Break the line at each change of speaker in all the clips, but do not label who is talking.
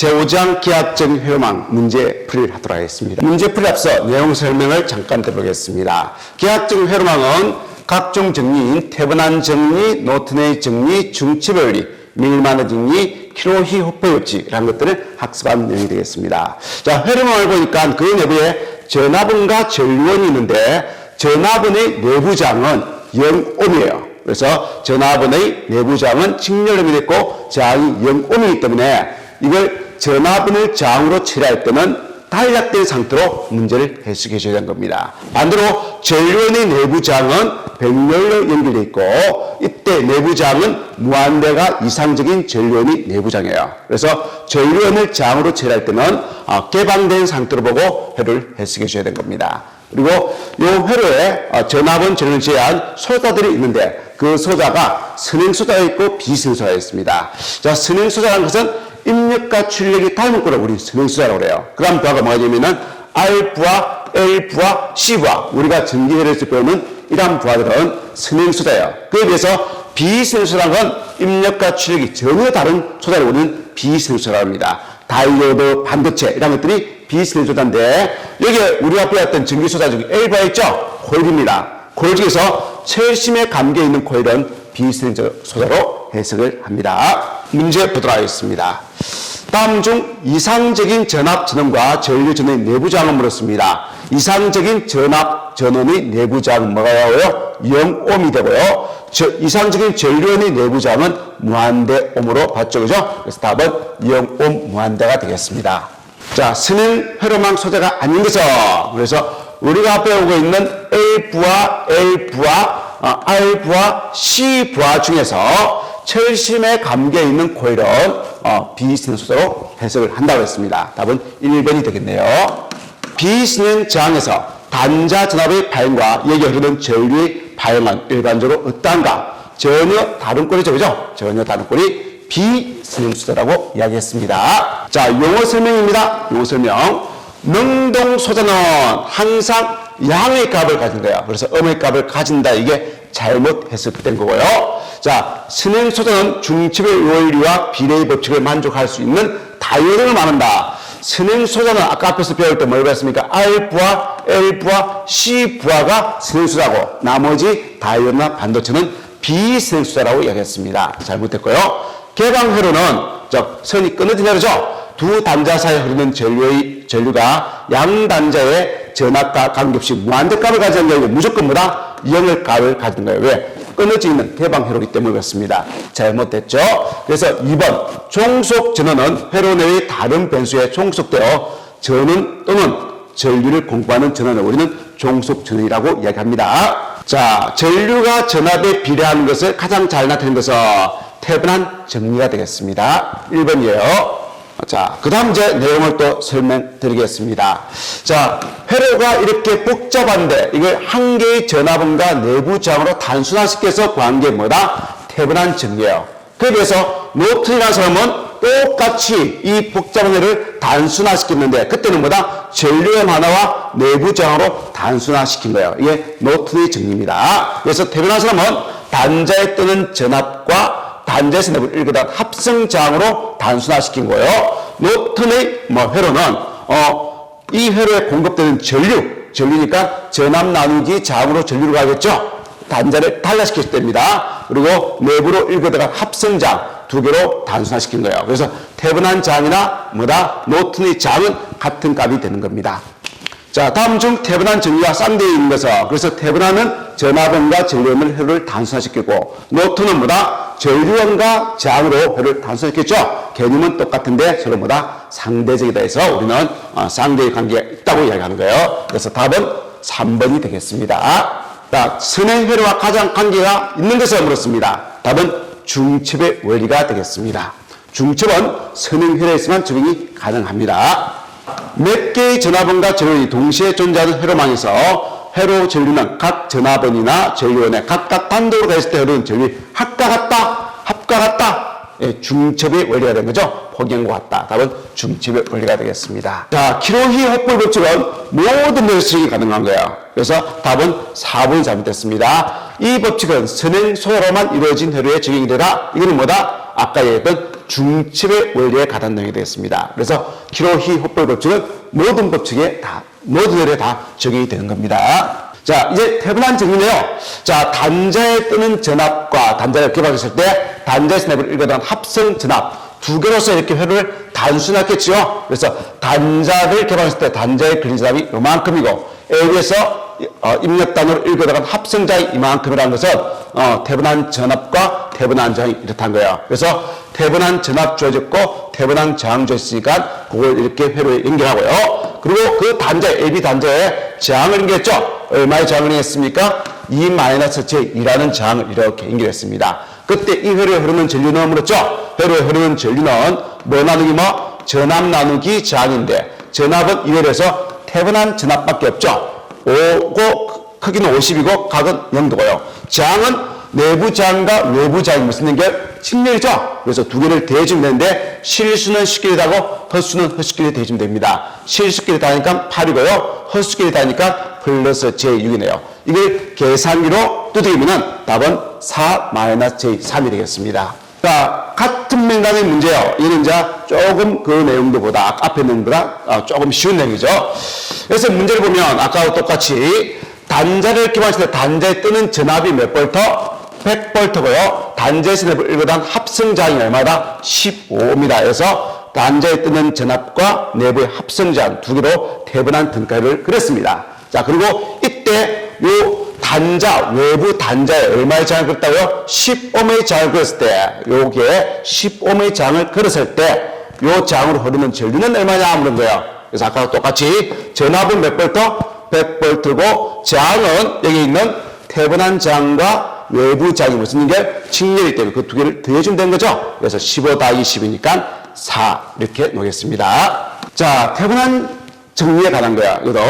제5장 기하학적인 회로망 문제풀이를 하도록 하겠습니다. 문제풀이 앞서 내용 설명을 잠깐 들어보겠습니다. 기하학적인 회로망은 각종 정리인 태번한 정리, 노튼의 정리, 중첩의 원리, 밀만의 정리, 키로히 호퍼의 법칙이라는 것들을 학습한 내용이 되겠습니다. 자, 회로망을 보니까 그 내부에 전압원과 전류원이 있는데 전압원의 내부장은 0ohm이에요. 그래서 전압원의 내부장은 직렬음이 됐고 저항이 0ohm이기 때문에 이걸 전압원을 저항으로 처리할 때는 단락된 상태로 문제를 해석해 줘야 되는 겁니다. 반대로 전류원의 내부장은 백열로 연결되어 있고 이때 내부장은 무한대가 이상적인 전류원의 내부장이에요. 그래서 전류원을 저항으로 처리할 때는 개방된 상태로 보고 회로를 해석해 줘야 되는 겁니다. 그리고 이 회로에 전압원 전류원을 제외한 소자들이 있는데 그 소자가 선행소자가 있고 비선행소자가 있습니다. 자, 선행소자라는 것은 입력과 출력이 닮은 거를 우리 선행소자라고 그래요. 그 다음 부하가 뭐가 되냐면은 R부하, L부하, C부하. 우리가 전기회로에서 배우는 이러한 부하들은 선행소자예요. 그에 비해서 비선행소자라는 건 입력과 출력이 전혀 다른 소자를 우리는 비선행소자라고 합니다. 다이오드, 반도체 이런 것들이 비선행소자인데 여기에 우리가 배웠던 전기소자 중에 L부하 있죠? 코일입니다. 코일 중에서 철심에 감겨 있는 코일은 비선행소자로 해석을 합니다. 문제 보도록 하겠습니다. 다음 중 이상적인 전압 전원과 전류 전원의 내부 저항을 물었습니다. 이상적인 전압 전원의 내부 저항은 뭐가 나와요? 0ohm이 되고요. 이상적인 전류원의 내부 저항은 무한대 ohm으로 봤죠, 그죠? 그래서 답은 0ohm 무한대가 되겠습니다. 자, 선행 회로망 소재가 아닌 것은 그래서 우리가 배우고 있는 A부하, L부하, R부하, C부하 중에서 철심에 감겨 있는 코일은 비선행소자로 해석을 한다고 했습니다. 답은 1번이 되겠네요. 비선행 저항에서 단자 전압의 발현과 여기 흐르는 전류의 발현은 일반적으로 어떠한가? 전혀 다른 꼴이죠, 그죠? 전혀 다른 꼴이 비선행소자라고 이야기했습니다. 자, 용어 설명입니다. 용어 설명. 능동소자는 항상 양의 값을 가진 거예요. 그래서 음의 값을 가진다. 이게 잘못 해석된 거고요. 자, 선행소자는 중첩의 원리와 비례의 법칙을 만족할 수 있는 다이오드를 말한다. 선행소자는 아까 앞에서 배울 때 뭘 배웠습니까? R부하, L부하, C부하가 선행소자고 나머지 다이오드나 반도체는 비선행소자라고 이야기했습니다. 잘못됐고요. 개방회로는 선이 끊어진 회로죠. 두 단자 사이에 흐르는 전류가 양 단자의 전압과 관계없이 무한대값을 가지는 게 아니고 무조건 뭐다? 0의 값을 가지는 거예요. 왜? 끊어져 있는 개방회로이기 때문에 그렇습니다. 잘못됐죠? 그래서 2번 종속 전원은 회로 내의 다른 변수에 종속되어 전원 또는 전류를 공부하는 전원을 우리는 종속 전원이라고 이야기합니다. 자, 전류가 전압에 비례하는 것을 가장 잘 나타내는 것은 태번한 정리가 되겠습니다. 1번이에요. 자, 그 다음 이제 내용을 또 설명드리겠습니다. 자, 회로가 이렇게 복잡한데 이걸 한 개의 전압원과 내부 저항으로 단순화시켜서 구한 게 뭐다? 태번한 정리예요. 그에 비해서 노튼이라는 사람은 똑같이 이 복잡한 회를 단순화시켰는데 그때는 뭐다? 전류원 하나와 내부 저항으로 단순화시킨 거예요. 이게 노튼의 정리입니다. 그래서 태번한 사람은 단자에 뜨는 전압과 단자에서 내부 일거다 합성 저항으로 단순화시킨 거예요. 노튼의 회로는 이 회로에 공급되는 전류니까 전압 나누기 저항으로 전류를 가겠죠. 단자를 탈락시켰을 때입니다. 그리고 내부로 일거다가 합성 저항 두 개로 단순화시킨 거예요. 그래서 태번한 저항이나 노튼의 저항은 같은 값이 되는 겁니다. 자, 다음 중 태번한 전류가 쌍대에 있는 것은 그래서 태번한은 전압원과 전류원을 회로를 단순화시키고 노튼은 전류원과 저항으로 회로를 단순화시켰죠. 개념은 똑같은데 서로 상대적이다 해서 우리는 쌍대의 관계가 있다고 이야기하는 거예요. 그래서 답은 3번이 되겠습니다. 자, 선행회로와 가장 관계가 있는 것을 물었습니다. 답은 중첩의 원리가 되겠습니다. 중첩은 선행회로에서만 적용이 가능합니다. 몇 개의 전압원과 전류원이 동시에 존재하는 회로망에서 회로 전류는 각 전압원이나 전류원에 각각 단독으로 가있을 때 흐르는 전류이 합과 같다. 예, 중첩의 원리가 되는 거죠. 폭염과 같다. 답은 중첩의 원리가 되겠습니다. 자, 키로히 호풀 법칙은 모든 데서 적용이 가능한 거예요. 그래서 답은 4번이 잘못됐습니다. 이 법칙은 선행 소로만 이루어진 회로에 적용이 되다. 이거는 아까 얘기했던 중첩의 원리에 가단 내용이 되겠습니다. 그래서 키로히 헛볼 법칙은 모든 법칙에 모든 el에 다 적용이 되는 겁니다. 자, 이제 태분한 정리네요. 자, 단자에 뜨는 전압과 단자를 개방했을 때 단자에서 내부를 일거던 합성 전압 두 개로서 이렇게 회로를 단순하겠지요. 그래서 단자를 개방했을 때 단자에 걸린 전압이 이만큼이고 여기에서 입력단으로 읽어들어간 합성자의 이만큼이라는 것은 태분한 전압과 태분한 저항이 이렇다는 거예요. 그래서 태분한 전압 주어졌고 태분한 저항 주어졌으니까 그걸 이렇게 회로에 연결하고요. 그리고 그 단자 AB 단자에 저항을 연결했죠. 얼마의 저항을 연결했습니까? 2-j2라는 저항을 이렇게 연결했습니다. 그때 이 회로에 흐르는 전류는 물었죠. 회로에 흐르는 전류는 뭐 나누기 뭐? 전압 나누기 저항인데 전압은 이 회로에서 태분한 전압밖에 없죠. 크기는 50이고 각은 0도고요. 저항은 내부 저항과 외부 저항이 무슨 연결? 직렬이죠. 그래서 두 개를 대해주면 되는데 실수는 쉽게 다고 헛수는 헛수끼리 대해주면 됩니다. 실수끼리 다니까 8이고요. 헛수끼리 다니까 플러스 j6이네요. 이걸 계산기로 두드리면 답은 4-j3이 되겠습니다. 자, 같은 맥락의 문제요. 이는 이제 조금 그 내용도보다 앞에 있는 것보다 조금 쉬운 내용이죠. 그래서 문제를 보면 아까와 똑같이 단자를 기반했을 때 단자에 뜨는 전압이 몇 볼터? 100볼트고요. 단자에서 내부를 일거단 합성자항이 얼마다? 15입니다. 그래서 단자에 뜨는 전압과 내부의 합성자항 두 개로 태분한 등가를 그렸습니다. 자, 그리고 이때 요 단자, 외부 단자에 얼마의 저항을 걸었다고요? 10ohm의 저항을 걸었을 때, 요게 10ohm의 저항을 걸었을 때, 요 저항으로 흐르는 전류는 얼마냐 물은 거예요. 그래서 아까와 똑같이 전압은 몇 볼트? 100볼트고, 저항은 여기 있는 태분한 저항과 외부 저항이 무슨 연결? 직렬이기 때문에 그 두 개를 더해주면 되는 거죠. 그래서 15-20이니까 4 이렇게 놓겠습니다. 자, 태분한 정리에 관한 거야. 이것도.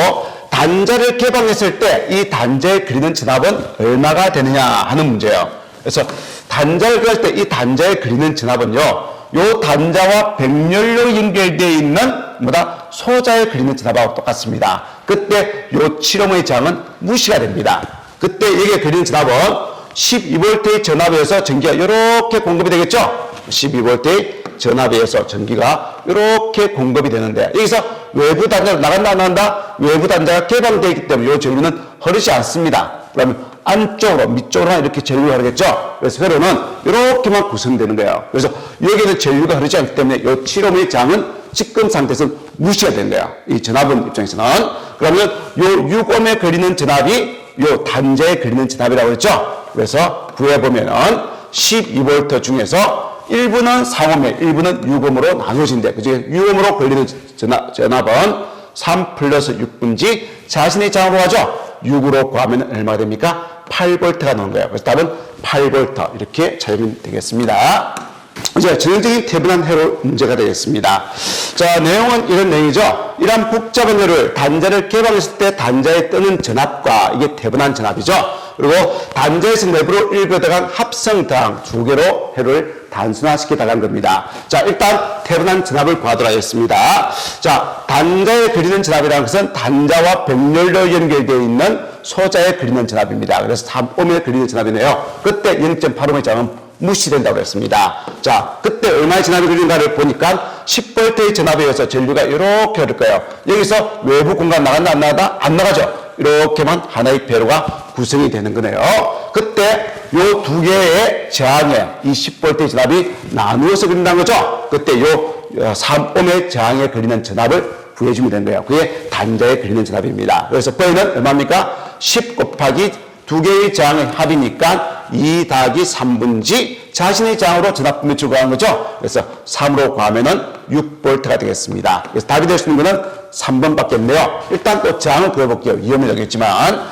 단자를 개방했을 때 이 단자에 그리는 전압은 얼마가 되느냐 하는 문제예요. 그래서 단자를 그릴 때 이 단자에 그리는 전압은요, 요 단자와 백렬로 연결되어 있는 소자에 그리는 전압하고 똑같습니다. 그때 요 7ohm의 저항은 무시가 됩니다. 그때 여기에 그리는 전압은 12V의 전압에서 전기가 이렇게 공급이 되겠죠? 12V의 전압에 의해서 전기가 이렇게 공급이 되는데 여기서 외부 단자로 나간다 안 나간다? 외부 단자가 개방되어 있기 때문에 이 전류는 흐르지 않습니다. 그러면 안쪽으로 밑쪽으로 이렇게 전류가 흐르겠죠? 그래서 회로는 이렇게만 구성되는 거예요. 그래서 여기는 전류가 흐르지 않기 때문에 이 7ohm의 저항은 지금 상태에서는 무시가 되는 거예요. 이 전압은 입장에서는. 그러면 이 6ohm에 걸리는 전압이 이 단자에 걸리는 전압이라고 했죠? 그래서 구해보면은 12V 중에서 일부는 3ohm에, 일부는 6ohm으로 나눠진대. 그중에 6ohm으로 걸리는 전압은 3 플러스 6분지 자신의 저항으로 하죠. 6으로 구하면 얼마가 됩니까? 8V가 나오는 거예요. 그래서 답은 8V 이렇게 찾으면 되겠습니다. 이제 전형적인 태분한 회로 문제가 되겠습니다. 자, 내용은 이런 내용이죠. 이러한 복잡한 회로를 단자를 개방했을 때 단자에 뜨는 전압과 이게 태분한 전압이죠. 그리고 단자에서 내부로 일거들어간 합성당 두 개로 회로를 단순화시켜 나간 겁니다. 자, 일단 태분한 전압을 구하도록 하겠습니다. 자, 단자에 그리는 전압이라는 것은 단자와 백렬로 연결되어 있는 소자에 그리는 전압입니다. 그래서 3ohm에 그리는 전압이네요. 그때 0.8ohm의 저항은 무시된다고 했습니다. 자, 그때 얼마의 전압이 걸린가를 보니까 10V의 전압에 의해서 전류가 이렇게 흐를 거예요. 여기서 외부 공간 나간다 안 나간다? 안 나가죠. 이렇게만 하나의 회로가 구성이 되는 거네요. 그때 요 두 개의 저항에 이 10V의 전압이 나누어서 그린다는 거죠. 그때 요 3ohm의 저항에 걸리는 전압을 구해주면 되는 거예요. 그게 단자에 걸리는 전압입니다. 그래서 V는 얼마입니까? 10 곱하기 두 개의 저항의 합이니까 2 더하기 3분지 자신의 저항으로 전압 분배율을 구하는 거죠. 그래서 3으로 구하면은 6V가 되겠습니다. 그래서 답이 될 수 있는 거는 3번밖에 없네요. 일단 또 저항을 구해볼게요. 위험을 여겼지만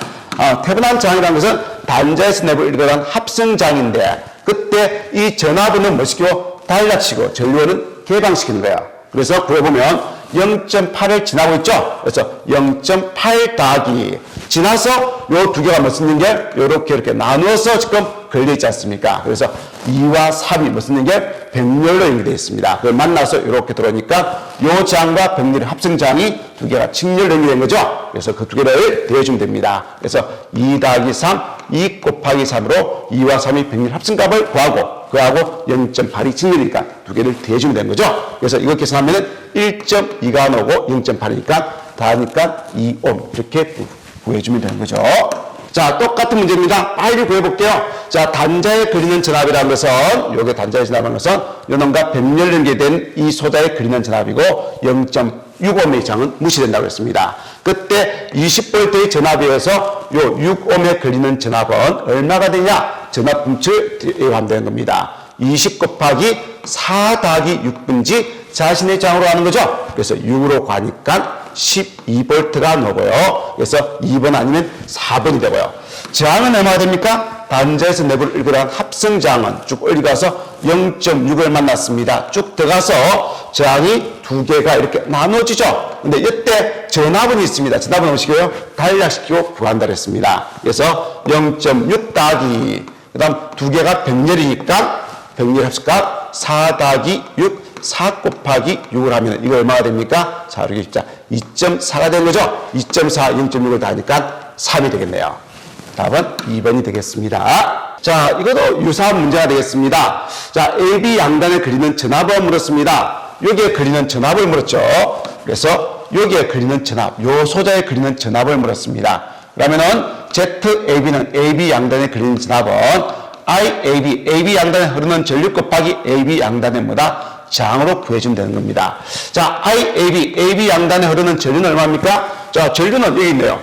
태분한 저항이라는 것은 단자에서 내부를 일거한 합성저항인데 그때 이 전압은 뭐 시키고 달라치고 전류원은 개방시키는 거야. 그래서 구해보면 0.8을 지나고 있죠. 그래서 0.8 더하기 지나서 요 두 개가 무슨 연결? 요렇게 이렇게 나누어서 지금 걸려 있지 않습니까? 그래서 2와 3이 무슨 연결? 백렬로 연결되어 있습니다. 그걸 만나서 이렇게 들어오니까 요 장과 백렬의 합성장이 두 개가 직렬로 연결된 거죠. 그래서 그 두 개를 더해주면 됩니다. 그래서 2 더하기 3, 2 곱하기 3으로 2와 3의 백렬 합성값을 구하고 그하고 0.8이 직렬이니까 두 개를 더해주면 되는 거죠. 그래서 이걸 계산하면 1.2가 나오고 0.8이니까 더하니까 2옴 이렇게 구해주면 되는 거죠. 자, 똑같은 문제입니다. 빨리 구해볼게요. 자, 단자에 그리는 전압이라는 것은, 요게 단자의 전압이라는 것은, 요놈과 백렬 연계된 이 소자에 그리는 전압이고, 0.6옴의 장은 무시된다고 했습니다. 그때 20V의 전압에 서 요 6옴에 그리는 전압은 얼마가 되냐? 전압 분출 이용하면 되는 겁니다. 20 곱하기 4 더하기 6분지 자신의 장으로 하는 거죠. 그래서 6으로 가니까 12V가 나오고요. 그래서 2번 아니면 4번이 되고요. 저항은 얼마가 됩니까? 단자에서 내부를 읽으란 합성저항은 쭉 올라가서 0.6을 만났습니다. 쭉 들어가서 저항이 두 개가 이렇게 나눠지죠. 근데 이때 전압은 있습니다. 전압은 어떻게요? 단략시키고 구한다 그랬습니다. 그래서 0.6 더하기 그 다음 두 개가 백렬이니까 백렬 합성값 4 더하기 6 4 곱하기 6을 하면 이거 얼마가 됩니까? 자, 이렇게 진짜 2.4가 되는 거죠? 2.4, 0.6을 더하니까 3이 되겠네요. 답은 2번이 되겠습니다. 자, 이것도 유사한 문제가 되겠습니다. 자, AB 양단에 그리는 전압을 물었습니다. 여기에 그리는 전압을 물었죠. 그래서 여기에 그리는 전압, 요 소자에 그리는 전압을 물었습니다. 그러면은 ZAB는 AB 양단에 그리는 전압은 IAB, AB 양단에 흐르는 전류 곱하기 AB 양단의 뭐다? 장으로 구해주면 되는 겁니다. 자, IAB, AB 양단에 흐르는 전류는 얼마입니까? 자, 전류는 여기 있네요.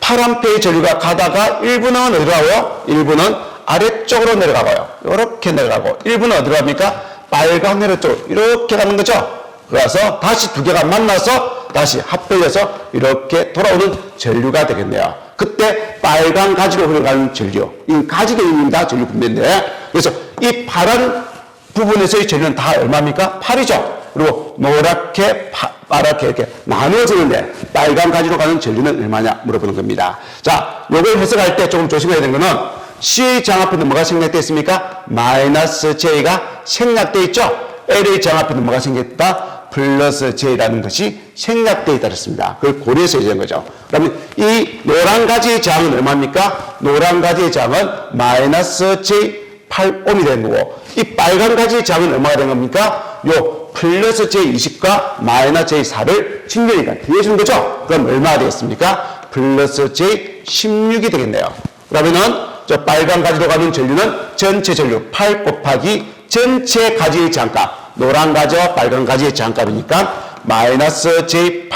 8A의 전류가 가다가 1부는 어디로 가고요? 1부는 아래쪽으로 내려가고요. 이렇게 내려가고 1부는 어디로 갑니까? 빨간 회로 쪽으로 이렇게 가는 거죠. 그래서 다시 두 개가 만나서 다시 합해져서 이렇게 돌아오는 전류가 되겠네요. 그때 빨간 가지로 흘러가는 전류, 이 가지 개념입니다. 전류 분배인데, 그래서 이 파란 부분에서의 전류는 다 얼마입니까? 8이죠. 그리고 노랗게 파랗게 이렇게 나누어지는데 빨간 가지로 가는 전류는 얼마냐 물어보는 겁니다. 자, 요걸 해석할 때 조금 조심해야 되는 거는 C의 장 앞에는 뭐가 생략되어 있습니까? 마이너스 J가 생략되어 있죠. L의 장 앞에는 뭐가 생겼다? 플러스 J라는 것이 생략되어 있다 그랬습니다. 그걸 고려해서 해야 되는 거죠. 그러면 이 노란 가지의 장은 얼마입니까? 노란 가지의 장은 마이너스 J 8옴이 되는 거고, 이 빨간 가지의 장은 얼마가 되는 겁니까? 요 플러스 J20과 마이너스 J4를 직렬이니까 더해주는 거죠. 그럼 얼마가 되겠습니까? 플러스 J16이 되겠네요. 그러면은 저 빨간 가지로 가는 전류는 전체 전류 8 곱하기 전체 가지의 장값, 노란 가지와 빨간 가지의 장값이니까 마이너스 J8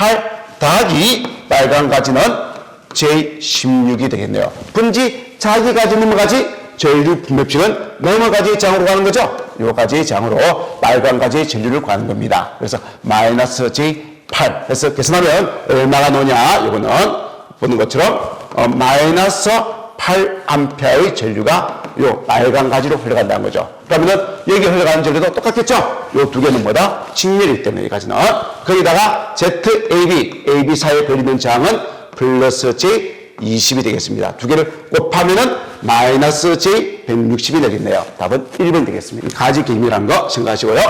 더하기 빨간 가지는 J16이 되겠네요. 분지 자기 가지 넘어가지 전류 분배식은 넘어가지의 장으로 가는 거죠. 요 가지의 장으로 빨간 가지의 전류를 구하는 겁니다. 그래서 마이너스 J8 해서 계산하면 얼마가 나오냐? 요거는 보는 것처럼 마이너스 8A의 전류가 요 빨간 가지로 흘러간다는 거죠. 그러면은 여기 흘러가는 전류도 똑같겠죠? 요 두 개는 뭐다? 직렬이기 때문에 이 가지는. 거기다가 ZAB, AB 사이에 걸리는 장은 플러스 J20이 되겠습니다. 두 개를 곱하면은 마이너스 J160이 되겠네요. 답은 1번 되겠습니다. 가지 개념이라는 거 생각하시고요.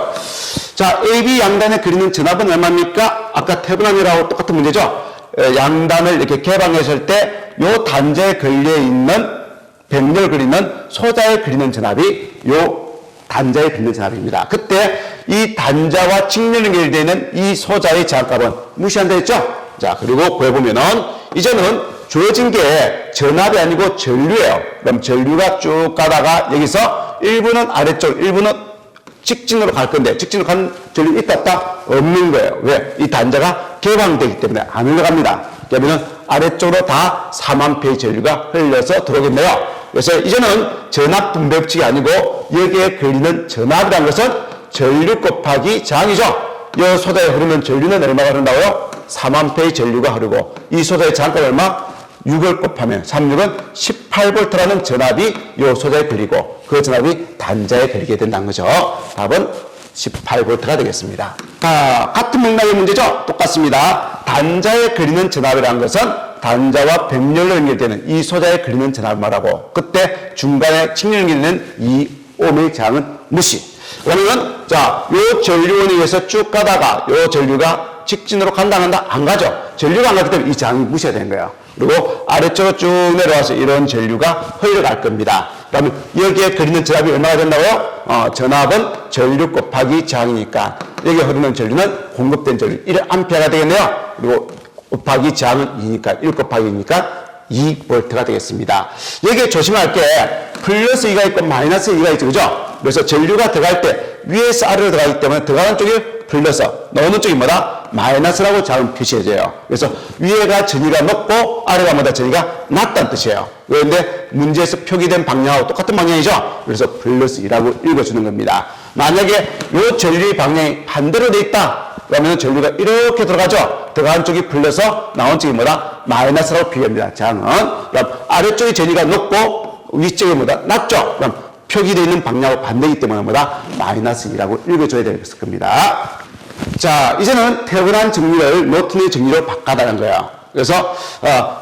자, AB 양단에 그리는 전압은 얼마입니까? 아까 태분함이라고 똑같은 문제죠? 양단을 이렇게 개방했을 때 요 단자에 걸려있는 백렬 그리는 소자에 그리는 전압이 요 단자에 그리는 전압입니다. 그때 이 단자와 직렬 연결되는 이 소자의 제한값은 무시한다 했죠? 자, 그리고 구해보면은 이제는 주어진 게 전압이 아니고 전류예요. 그럼 전류가 쭉 가다가 여기서 1부는 아래쪽, 1부는 직진으로 갈 건데 직진으로 가는 전류 있다 없다? 없는 거예요. 왜? 이 단자가 개방되기 때문에 안 흘러갑니다. 그러면 아래쪽으로 다 3A의 전류가 흘려서 들어오겠네요. 그래서 이제는 전압 분배 법칙이 아니고 여기에 걸리는 전압이라는 것은 전류 곱하기 저항이죠. 이 소자에 흐르는 전류는 얼마가 흐른다고요? 3A의 전류가 흐르고 이 소자의 저항값 얼마? 6을 곱하면 36은 18V라는 전압이 이 소자에 걸리고 그 전압이 단자에 걸리게 된다는 거죠. 답은 18V가 되겠습니다. 자, 같은 맥락의 문제죠? 똑같습니다. 단자에 걸리는 전압이라는 것은 단자와 백렬로 연결되는 이 소자에 걸리는 전압을 말하고 그때 중간에 직렬 연결되는 이 옴의 저항은 무시. 그러면은, 자, 요 전류원에 의해서 쭉 가다가 요 전류가 직진으로 간다, 안 가죠? 전류가 안 가기 때문에 이 장이 무시가 되는 거예요. 그리고 아래쪽으로 쭉 내려와서 이런 전류가 흘러갈 겁니다. 그러면 여기에 그리는 전압이 얼마가 된다고요? 전압은 전류 곱하기 저항이니까 여기 흐르는 전류는 공급된 전류 1A가 되겠네요. 그리고 곱하기 저항은 2니까 1 곱하기 2니까 2V가 되겠습니다. 여기에 조심할 게 플러스 2가 있고 마이너스 2가 있죠. 그죠? 그래서 전류가 들어갈 때 위에서 아래로 들어가기 때문에 들어가는 쪽이 플러스, 나오는 쪽이 뭐다? 마이너스라고 작은 표시해줘요. 그래서 위에가 전위가 높고 아래가 뭐다? 전위가 낮다는 뜻이에요. 그런데 문제에서 표기된 방향하고 똑같은 방향이죠. 그래서 플러스 2라고 읽어주는 겁니다. 만약에 이 전류의 방향이 반대로 돼 있다. 그러면 전류가 이렇게 들어가죠. 들어가는 쪽이 플러스, 나오는 쪽이 뭐다? 마이너스라고 표기합니다. 장은. 그럼 아래쪽이 전위가 높고 위쪽이 뭐다? 낮죠. 그럼 표기되어 있는 방향하고 반대이기 때문에 뭐다? 마이너스 2라고 읽어줘야 될 겁니다. 자, 이제는 태분한 정리를 노튼의 정리로 바꿔다는 거예요. 그래서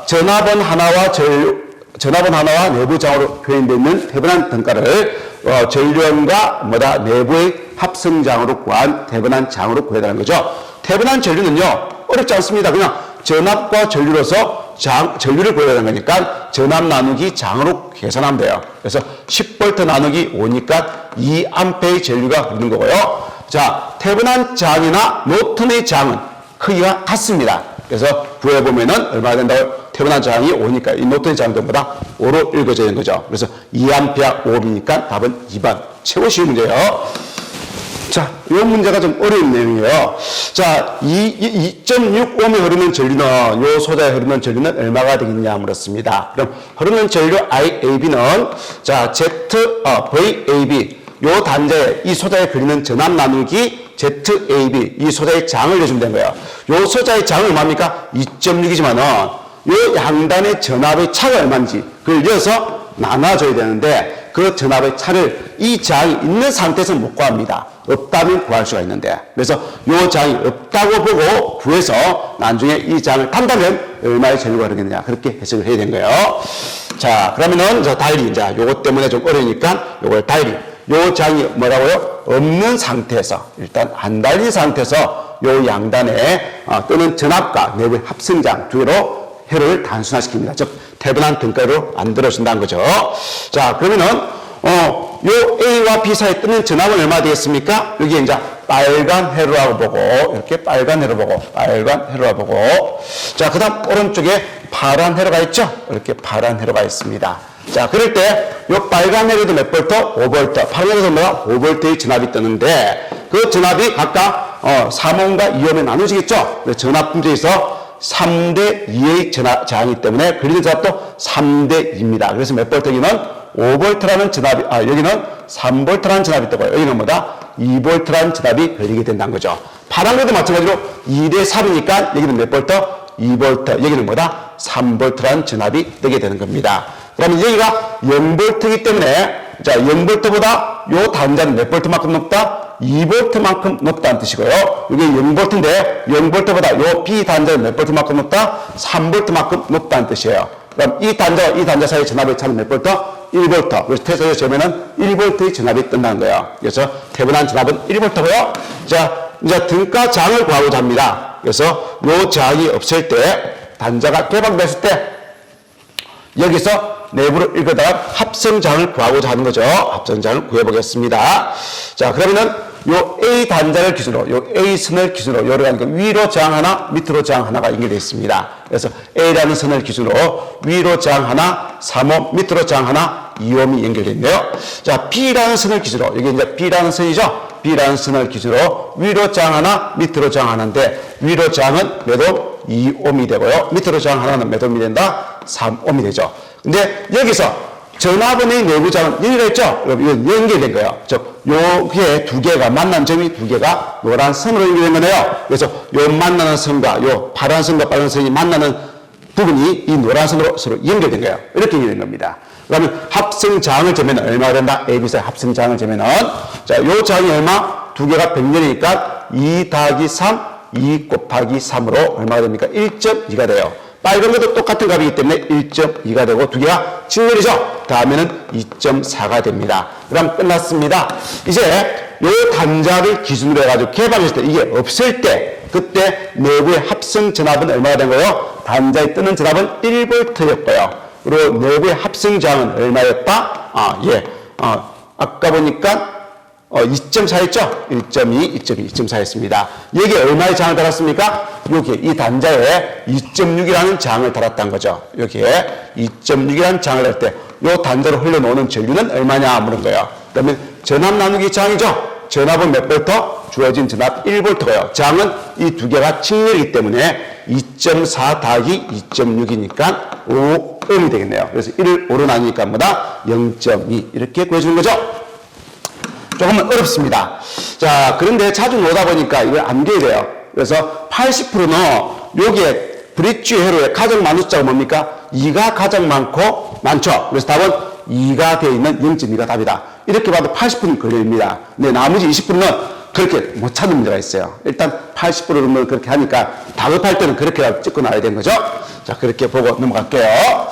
전압원 하나와 내부장으로 표현되어 있는 태분한 등가를 전류원과 뭐다? 내부의 합성장으로 구한 태분한 장으로 구해달라는 거죠. 태분한 전류는요, 어렵지 않습니다. 그냥 전압과 전류로서 전류를 구해야 되는 거니까 전압 나누기 장으로 계산하면 돼요. 그래서 10V 나누기 5니까 2A의 전류가 흐르는 거고요. 자, 태분한 장이나 노튼의 장은 크기가 같습니다. 그래서 구해보면은 얼마나 된다고요? 태분한 장이 5니까 이 노튼의 장도보다 5로 읽어져야 되는 거죠. 그래서 2A 5B니까 답은 2번. 최고 쉬운 문제예요. 자, 이 문제가 좀 어려운 내용이에요. 자, 2.6ohm이 흐르는 전류는, 요 소자에 흐르는 전류는 얼마가 되겠냐 물었습니다. 그럼 흐르는 전류 IAB는, 자, VAB, 요 단자에, 이 소자에 흐르는 전압 나누기 ZAB, 이 소자의 장을 내주면 된 거예요. 요 소자의 장은 얼마입니까? 2.6이지만은, 요 양단의 전압의 차가 얼마인지, 그걸 이어서 나눠줘야 되는데, 그 전압의 차를 이 장이 있는 상태에서 못 구합니다. 없다면 구할 수가 있는데, 그래서 요 장이 없다고 보고 구해서 나중에 이 장을 탄다면 얼마의 전류가 흐르겠느냐, 그렇게 해석을 해야 되는 거예요. 자, 그러면은 달리, 자, 요것 때문에 좀 어려우니까 요걸 달리. 요 장이 뭐라고요? 없는 상태에서, 일단 안 달린 상태에서 요 양단에 또는 전압과 내부의 합성장 두 개로 해를 단순화시킵니다. 즉, 태분한 등가로 만들어준다는 거죠. 자, 그러면은, 요 A와 B 사이에 뜨는 전압은 얼마 되겠습니까? 여기 이제 빨간 회로라고 보고, 이렇게 빨간 회로 보고, 빨간 회로라고 보고. 자, 그 다음 오른쪽에 파란 회로가 있죠? 이렇게 파란 회로가 있습니다. 자, 그럴 때, 요 빨간 회로도 몇 볼트? 5볼트. 파란 회로도 뭐야? 5볼트의 전압이 뜨는데, 그 전압이 각각, 3ohm과 2ohm에 나누어지겠죠? 전압 분자에서 3대 2의 저항이기 때문에 그리는 전압도 3대 2입니다. 그래서 몇 볼트기는 5V라는 전압이, 여기는 3V라는 전압이 뜨고요. 여기는 뭐다? 2V라는 전압이 걸리게 된다는 거죠. 파란 것도 마찬가지로 2대 3이니까 여기는 몇 볼트? 2V. 여기는 뭐다? 3V라는 전압이 뜨게 되는 겁니다. 그러면 여기가 0V이기 때문에, 자, 0V보다 요 단자는 몇 볼트만큼 높다? 2V만큼 높다는 뜻이고요. 이게 0V인데 0V보다 요 B 단자는 몇 볼트만큼 높다? 3V만큼 높다는 뜻이에요. 그럼 이 단자와 이 단자 사이의 전압의 차는 몇 볼트? 1V. 그래서 태소에 재면은 1V의 전압이 뜬다는 거예요. 그래서 태분한 전압은 1V고요. 자, 이제 등가장을 구하고자 합니다. 그래서 요 저항이 없을 때, 단자가 개방됐을 때, 여기서 내부로 읽어다가 합성장을 구하고자 하는 거죠. 합성장을 구해보겠습니다. 자, 그러면은 요 A 단자를 기준으로, 요 A 선을 기준으로, 요러니까 위로 저항 하나, 밑으로 저항 하나가 연결되어 있습니다. 그래서 A라는 선을 기준으로 위로 저항 하나, 3ohm, 밑으로 저항 하나, 2ohm이 연결되어 있네요. 자, B라는 선을 기준으로, 여기 이제 B라는 선이죠. B라는 선을 기준으로 위로 저항 하나, 밑으로 저항 하나인데, 위로 저항은 몇 ohm? 2ohm이 되고요. 밑으로 저항 하나는 몇 ohm이 된다? 3ohm이 되죠. 근데 여기서 전압원의 내부 저항은 연결되어 있죠? 이건 연결된 거예요. 즉, 요게 두 개가, 만난 점이 두 개가 노란 선으로 연결된 거네요. 그래서 요 만나는 선과 요 파란 선과 빨간 선이 만나는 부분이 이 노란 선으로 서로 연결된 거예요. 이렇게 연결된 겁니다. 그러면 합성장을 재면 얼마가 된다? A, B 사이 합성장을 재면은, 자, 요 장이 얼마? 두 개가 병렬이니까 2 더하기 3, 2 곱하기 3으로 얼마가 됩니까? 1.2가 돼요. 빨간 것도 똑같은 값이기 때문에 1.2가 되고 두 개가 직렬이죠. 다음에는 2.4가 됩니다. 그럼 끝났습니다. 이제 요 단자를 기준으로 해가지고 개방했을 때 이게 없을 때 그때 내부의 합성 전압은 얼마가 된 거예요? 단자에 뜨는 전압은 1V였고요. 그리고 내부의 합성 저항은 얼마였다? 아까 보니까 2.4였죠? 1.2, 2.2, 2.4였습니다. 여기에 얼마의 저항을 달았습니까? 여기에 이 단자에 2.6이라는 저항을 달았다는 거죠. 여기에 2.6이라는 저항을 달 때 이 단자로 흘러나오는 전류는 얼마냐 물은 거예요. 그러면 전압 나누기 저항이죠? 전압은 몇 볼트? 주어진 전압 1V고요. 저항은 이 두 개가 직렬이기 때문에 2.4 더하기 2.6이니까 5ohm이 되겠네요. 그래서 1을 5로 나누니까 뭐다? 0.2 이렇게 구해주는 거죠. 조금은 어렵습니다. 자, 그런데 자주 오다 보니까 이걸 암기해야 돼요. 그래서 80%는 여기에 브릿지 회로의 가장 많은 숫자가 뭡니까? 2가 가장 많죠. 그래서 답은 2가 되어 있는 0.2가 답이다. 이렇게 봐도 80%는 걸립니다. 근데 나머지 20%는 그렇게 못 찾는 문제가 있어요. 일단 80%는 그렇게 하니까 다급할 때는 그렇게 찍고 나와야 되는 거죠. 자, 그렇게 보고 넘어갈게요.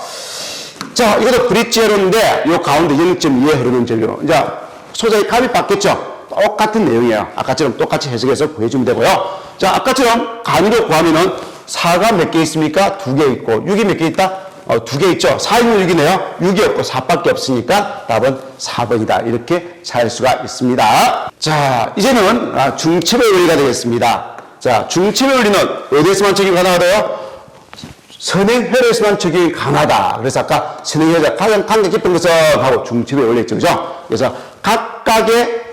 자, 이것도 브릿지 회로인데 이 가운데 0.2에 흐르는 전류. 이제 소자의 값이 바뀌었죠. 똑같은 내용이에요. 아까처럼 똑같이 해석해서 구해주면 되고요. 자, 아까처럼 간이로 구하면은 4가 몇 개 있습니까? 2개 있고 6이 몇 개 있다? 2개 있죠. 4이면 6이네요. 6이 없고 4밖에 없으니까 답은 4번이다. 이렇게 찾을 수가 있습니다. 자, 이제는 중첩의 원리가 되겠습니다. 자, 중첩의 원리는 어디에서만 적용이 가능하다요? 선행회로에서만 적용이 가능하다. 그래서 아까 선행회로가 가장 관계 깊은 것은 하고 중첩의 원리였죠. 그죠? 그래서 각각의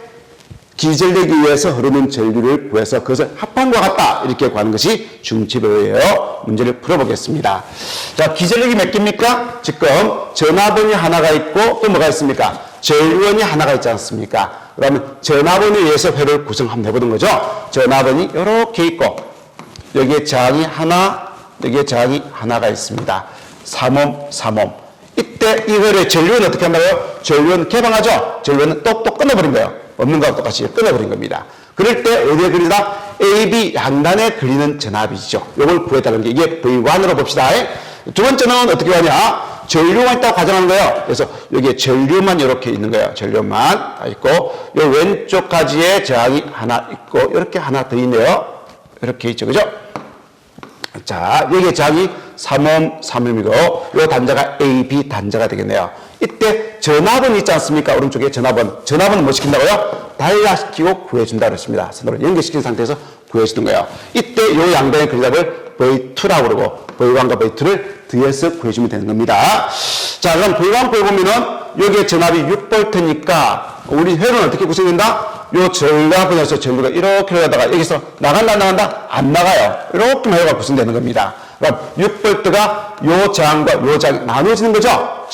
기전력에 의해서 흐르는 전류를 구해서 그것을 합한과 같다. 이렇게 구하는 것이 중첩의 원리예요. 문제를 풀어보겠습니다. 자, 기전력이 몇 개입니까? 지금 전압원이 하나가 있고 또 뭐가 있습니까? 전류원이 하나가 있지 않습니까? 그러면 전압원에 의해서 회로를 구성 한번 해보는 거죠. 전압원이 이렇게 있고 여기에 저항이 하나, 여기에 저항이 하나가 있습니다. 3옴, 3옴. 이때 이 회로의 전류원은 어떻게 한다고요? 전류원 개방하죠? 전류원은 똑똑 끊어버린 거예요. 없는 거하고 똑같이 끊어버린 겁니다. 그럴 때 어디에 걸리다? AB 양단에 걸리는 전압이죠. 이걸 구해달라는 게 이게 V1으로 봅시다. 두 번째는 어떻게 하냐? 전류만 있다고 가정하는 거예요. 그래서 여기에 전류만 이렇게 있는 거예요. 전류만 다 있고 요 왼쪽 가지에 저항이 하나 있고 이렇게 하나 더 있네요. 이렇게 있죠. 그죠? 자, 여기에 저항이 3옴, 3옴이고 요 단자가 AB 단자가 되겠네요. 이때 전압은 있지 않습니까? 오른쪽에 전압은. 전압은 뭐 시킨다고요? 달라시키고 구해준다 그랬습니다. 선으로 연결시킨 상태에서 구해주는 거예요. 이때 요 양변의 그리답을 V2라고 그러고 V1과 V2를 더해서 구해주면 되는 겁니다. 자, 그럼 V1 구해보면은 여기에 전압이 6V니까 우리 회로는 어떻게 구성된다? 요 전압원에서 전류가 이렇게 흘러가다가 여기서 나간다? 안 나가요. 이렇게 회로가 구성되는 겁니다. 그럼 6V가 요 저항과 요 저항이 나눠지는 거죠?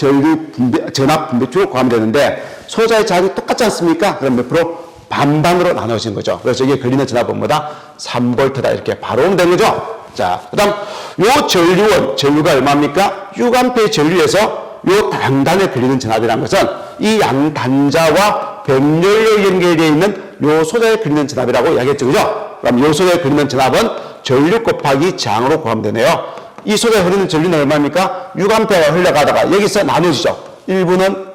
전압 분배축을 구하면 되는데 소자의 저항이 똑같지 않습니까? 그럼 몇 프로? 반반으로 나눠지는 거죠. 그래서 이게 걸리는 전압은 뭐다? 3V다. 이렇게 바로 오면 되는 거죠. 자, 그 다음 요 전류가 얼마입니까? 6A 전류에서 요 양단에 걸리는 전압이라는 것은 이 양 단자와 병렬로 연결되어 있는 요 소자에 걸리는 전압이라고 이야기했죠. 그죠? 그럼 요 소자에 걸리는 전압은 전류 곱하기 저항으로 구하면 되네요. 이 소자에 흐르는 전류는 얼마입니까? 6A가 흘러가다가 여기서 나눠지죠. 일부는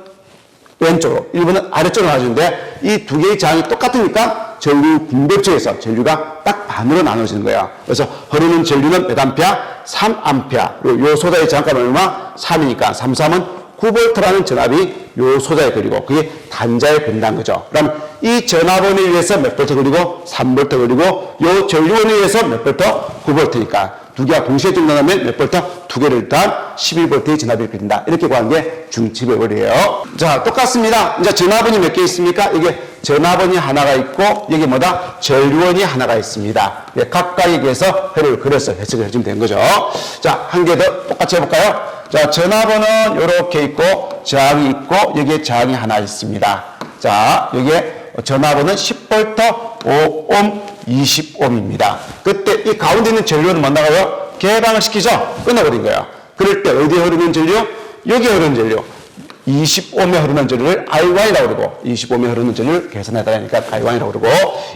왼쪽으로, 일부는 아래쪽으로 나눠지는데 이 두 개의 저항이 똑같으니까 전류 분배쪽에서 전류가 딱 반으로 나눠지는 거예요. 그래서 흐르는 전류는 몇 암페어? 3A. 그리고 요 소자의 저항값은 얼마? 3이니까 3, 3은 9V라는 전압이 요 소자에 걸리고 그게 단자에 걸린다는 거죠. 그럼 이 전압원에 의해서 몇 볼트 걸리고 3V 걸리고 요 전류원에 의해서 몇 볼트? 9V니까 두 개가 동시에 증가하면 몇 볼트? 두 개를 일단 11V의 전압이 걸린다. 이렇게 구하는 게 중첩의 원리예요. 자, 똑같습니다. 이제 전압원이 몇 개 있습니까? 이게 전압원이 하나가 있고 여기 뭐다? 전류원이 하나가 있습니다. 각각에 의해서 회로를 그려서 해석을 해주면 되는 거죠. 자, 한 개 더 똑같이 해볼까요? 자, 전압원은 이렇게 있고 저항이 있고 여기에 저항이 하나 있습니다. 자, 여기에 전압원은 10V, 5옴, 20옴입니다. 그때 이 가운데 있는 전류는 뭐 나가요? 개방을 시키죠? 끊어버린 거예요. 그럴 때 어디에 흐르는 전류? 여기에 흐르는 전류. 20옴에 흐르는 전류를 I1이라고 그러고 25옴에 흐르는 전류를 계산해달라니까 I1이라고 그러고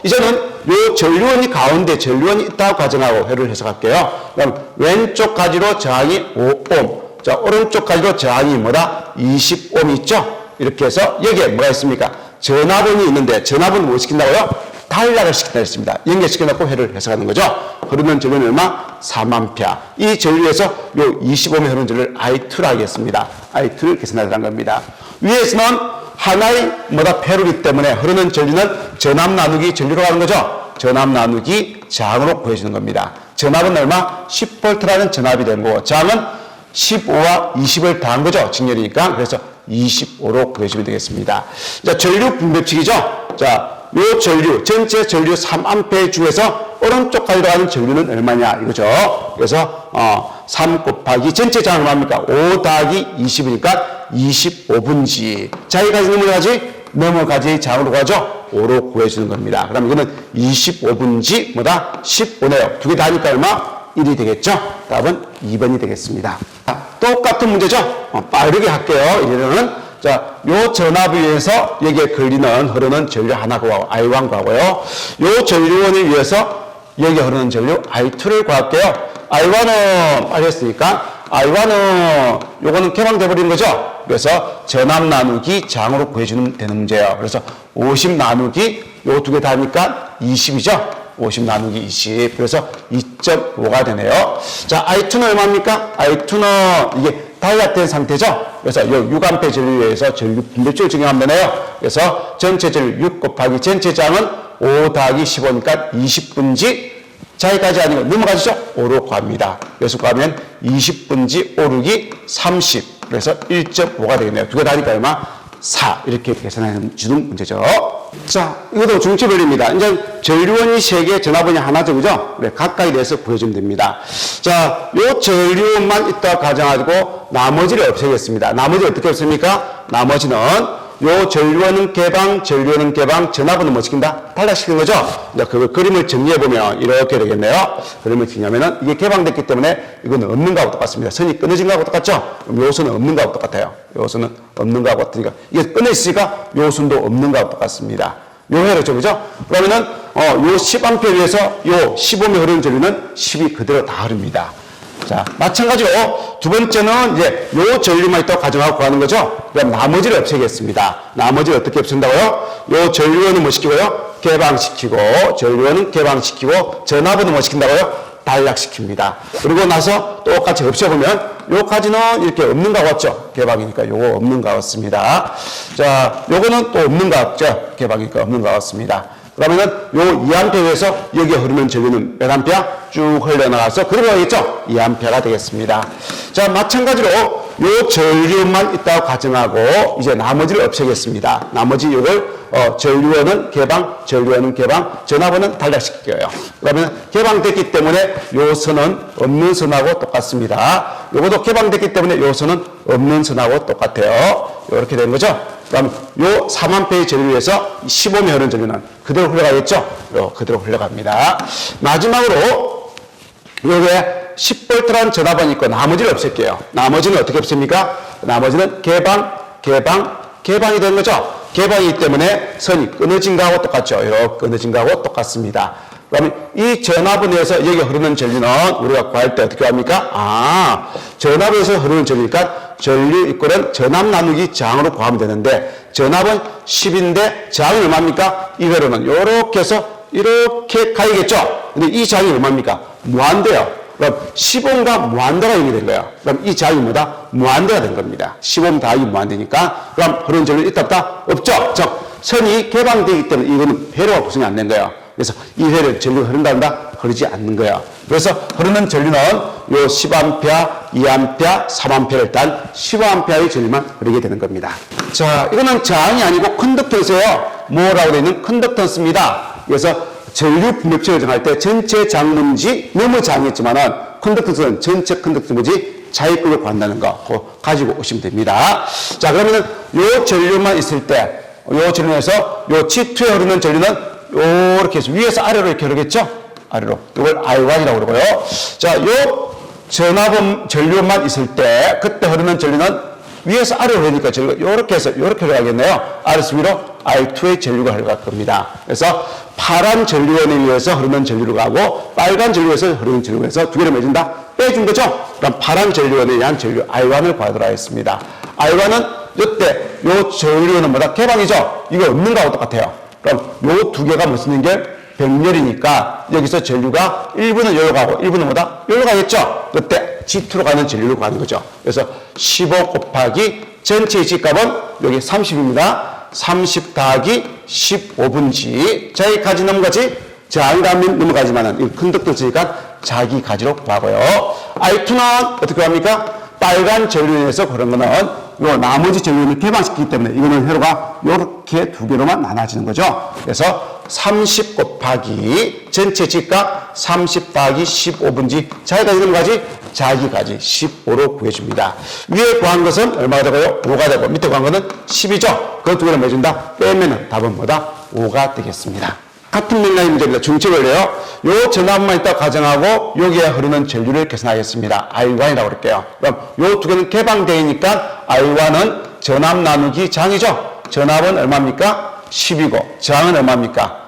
이제는 요 전류원이 가운데 전류원이 있다고 가정하고 회로를 해석할게요. 그럼 왼쪽 가지로 저항이 5옴. 자, 오른쪽 가지로 저항이 뭐다? 20옴이 있죠? 이렇게 해서 여기에 뭐가 있습니까? 전압원이 있는데 전압은 뭐 시킨다고요? 단락을 시킨다 했습니다. 연결시켜놓고 회를 해석하는 거죠. 흐르는 전류는 얼마? 3A. 이 전류에서 요 25매 흐르는 전류를 I2라 하겠습니다. I2를 계산하라는 겁니다. 위에서는 하나의 패로기 때문에 흐르는 전류는 전압 나누기 전류로 가는 거죠. 전압 나누기 저항으로 구해주는 겁니다. 전압은 얼마? 10V라는 전압이 되는 거고 저항은 15와 20을 더한 거죠. 직렬이니까. 그래서 25로 구해주면 되겠습니다. 자, 전류 분배식이죠. 자, 요 전류, 전체 전류 3A 중에서 오른쪽까지 들어가는 전류는 얼마냐 이거죠. 그래서 3 곱하기 전체 저항은 얼마입니까? 5 더하기 20이니까 25분지. 자기까지 넘어가지 저항으로 가죠. 5로 구해주는 겁니다. 그럼 이거는 25분지 15네요. 두 개 다니까 얼마? 1이 되겠죠. 답은 2번이 되겠습니다. 똑같은 문제죠. 빠르게 할게요. 이제는 자, 요 전압을 위해서 여기에 걸리는 흐르는 전류 하나 구하고 I1 구하고요. 요 전류원을 위해서 여기에 흐르는 전류 I2를 구할게요. I1은 알겠으니까 I1은 요거는 개방돼 버리는 거죠. 그래서 전압 나누기 저항으로 구해주면 되는 문제예요. 그래서 50 나누기 요 두 개 다 하니까 20이죠. 50 나누기 20. 그래서 2.5가 되네요. 자, I2는 얼마입니까? I2는 이게 단락된 상태죠. 그래서 이 6A 전류에서 전류 분배율을 증명하면 되네요. 그래서 전체 전류 6 곱하기 전체 저항은 5 더하기 15니까 20분지 자기까지 아니고 넘어가시죠? 5로 구합니다. 그래서 구하면 20분지 5룩이 30. 그래서 1.5가 되겠네요. 두 개 다니까 얼마? 4. 이렇게 계산해 주는 문제죠. 자, 이것도 중치별입니다. 이제 전류원이 3개, 전압원이 하나죠. 그죠? 네, 가까이 대해서 구해주면 됩니다. 자, 요 전류원만 있다 가정하고 나머지를 없애겠습니다. 나머지 어떻게 없습니까? 나머지는 요 전류원은 개방, 전류원은 개방, 전압원은 뭐 시킨다? 단락시키는 거죠? 이제 그 그림을 정리해보면 이렇게 되겠네요. 그림을 정리하면은 이게 개방됐기 때문에 이거는 없는 거하고 똑같습니다. 선이 끊어진 거하고 똑같죠? 그럼 요수는 없는 거하고 똑같아요. 요수는 없는 거하고 같으니까 이게 끊어있으니까 요수도 없는 거하고 똑같습니다. 요해로죠, 그죠? 그러면은 요 10A 위에서 요 15매 흐르는 전류는 10이 그대로 다 흐릅니다. 자, 마찬가지로 두 번째는 이제 요 전류만 있다고 가정하고 구하는 거죠. 그럼 나머지를 없애겠습니다. 나머지를 어떻게 없앤다고요? 요 전류원은 뭐 시키고요? 개방시키고, 전류원은 개방시키고, 전압은 뭐 시킨다고요? 단락시킵니다. 그리고 나서 똑같이 없애보면 요까지는 이렇게 없는 거 같죠? 개방이니까 요거 없는 거 같습니다. 자, 요거는 또 없는 거 같죠? 개방이니까 없는 거 같습니다. 그러면은 요 2A에서 여기에 흐르는 전류는 몇 A? 쭉 흘러나가서 그대로 가겠죠? 2A가 되겠습니다. 자, 마찬가지로 요 전류만 있다고 가정하고 이제 나머지를 없애겠습니다. 나머지 요걸 전류원은 개방, 전류원은 개방, 전압원은 단락시켜요. 그러면 개방됐기 때문에 요 선은 없는 선하고 똑같습니다. 요것도 개방됐기 때문에 요 선은 없는 선하고 똑같아요. 이렇게 된 거죠? 그럼 요 3A의 전류에서 15매 흐르는 전류는 그대로 흘러가겠죠? 그대로 흘러갑니다. 마지막으로 요게 10V라는 전압원이 있고 나머지를 없앨게요. 나머지는 어떻게 없습니까? 나머지는 개방, 개방, 개방이 되는 거죠? 개방이기 때문에 선이 끊어진 거하고 똑같죠? 이렇게 끊어진 거하고 똑같습니다. 그러면 이 전압원에서 여기 흐르는 전류는 우리가 구할 때 어떻게 합니까? 전압에서 흐르는 전류니까 전류 이꼴은 전압 나누기 저항으로 구하면 되는데 전압은 10인데 저항이 얼마입니까? 이대로는 이렇게 해서 이렇게 가야겠죠? 근데 이 저항이 얼마입니까? 무한대요. 그럼 10옴과 무한대가 연결된 거예요. 그럼 이 저항이 뭐다? 무한대가 된 겁니다. 10옴 더하기 무한대니까 그럼 흐르는 전류 있다 없다? 없죠? 즉 선이 개방되기 때문에 이거는 회로가 구성이 안 된 거예요. 그래서 이 회로 전류가 흐른다 흐르지 않는 거예요. 그래서 흐르는 전류는 요 10A, 2A, 3A를 딴 15A의 전류만 흐르게 되는 겁니다. 자, 이거는 저항이 아니고 컨덕턴스예요. 뭐라고 되어 있는 컨덕턴스입니다. 그래서 전류 분배표를 정할 때 전체 장문지 너무 장했지만은 컨덕턴스는 전체 컨덕턴스문지 자유급을 구한다는 거 그거 가지고 오시면 됩니다. 자, 그러면은 요 전류만 있을 때 요 전류에서 요 G2에 흐르는 전류는 요렇게 해서 위에서 아래로 이렇게 흐르겠죠? 아래로. 이걸 I1이라고 그러고요. 자, 요 전압원 전류만 있을 때 그때 흐르는 전류는 위에서 아래로 흐르니까 전류가 요렇게 해서 요렇게 흘러가겠네요. 아래에서 위로 I2의 전류가 흘러갈 겁니다. 그래서 파란 전류원에 의해서 흐르는 전류로 가고 빨간 전류에서 흐르는 전류로 해서 두 개를 맺은다? 빼준 거죠? 그럼 파란 전류원에 의한 전류 I1을 구하도록 하겠습니다. I1은 이때 요 전류는 뭐다? 개방이죠? 이거 없는 거하고 똑같아요. 그럼 요 두 개가 무슨 연결? 병렬이니까 여기서 전류가 1분은 여기로 가고 1분은 뭐다? 여기로 가겠죠? 그때 G2로 가는 전류로 가는 거죠. 그래서 15 곱하기 전체의 G값은 여기 30입니다. 30 더하기 15분지. 자기 가지 넘어가지? 자기라면 넘어가지만은 이 큰 덕도 있으니까 자기 가지로 구하고요. I2는 어떻게 합니까? 빨간 전류에서 그런 거는 요 나머지 전류를 개방시키기 때문에 이거는 회로가 요렇게 두 개로만 나눠지는 거죠. 그래서 30 곱하기 전체 G값 30 더하기 15분지 자기까지 넘어가지? 자기까지 15로 구해줍니다. 위에 구한 것은 얼마가 되고요? 5가 되고 밑에 구한 것은 10이죠. 그 두 개를 해준다? 빼면 답은 뭐다? 5가 되겠습니다. 같은 맥락의 문제입니다. 중첩을요. 요 전압만 있다 가정하고 여기에 흐르는 전류를 계산하겠습니다. I1이라고 그럴게요. 그럼 요 두 개는 개방되니까 I1은 전압 나누기 장이죠. 전압은 얼마입니까? 10이고 저항은 얼마입니까?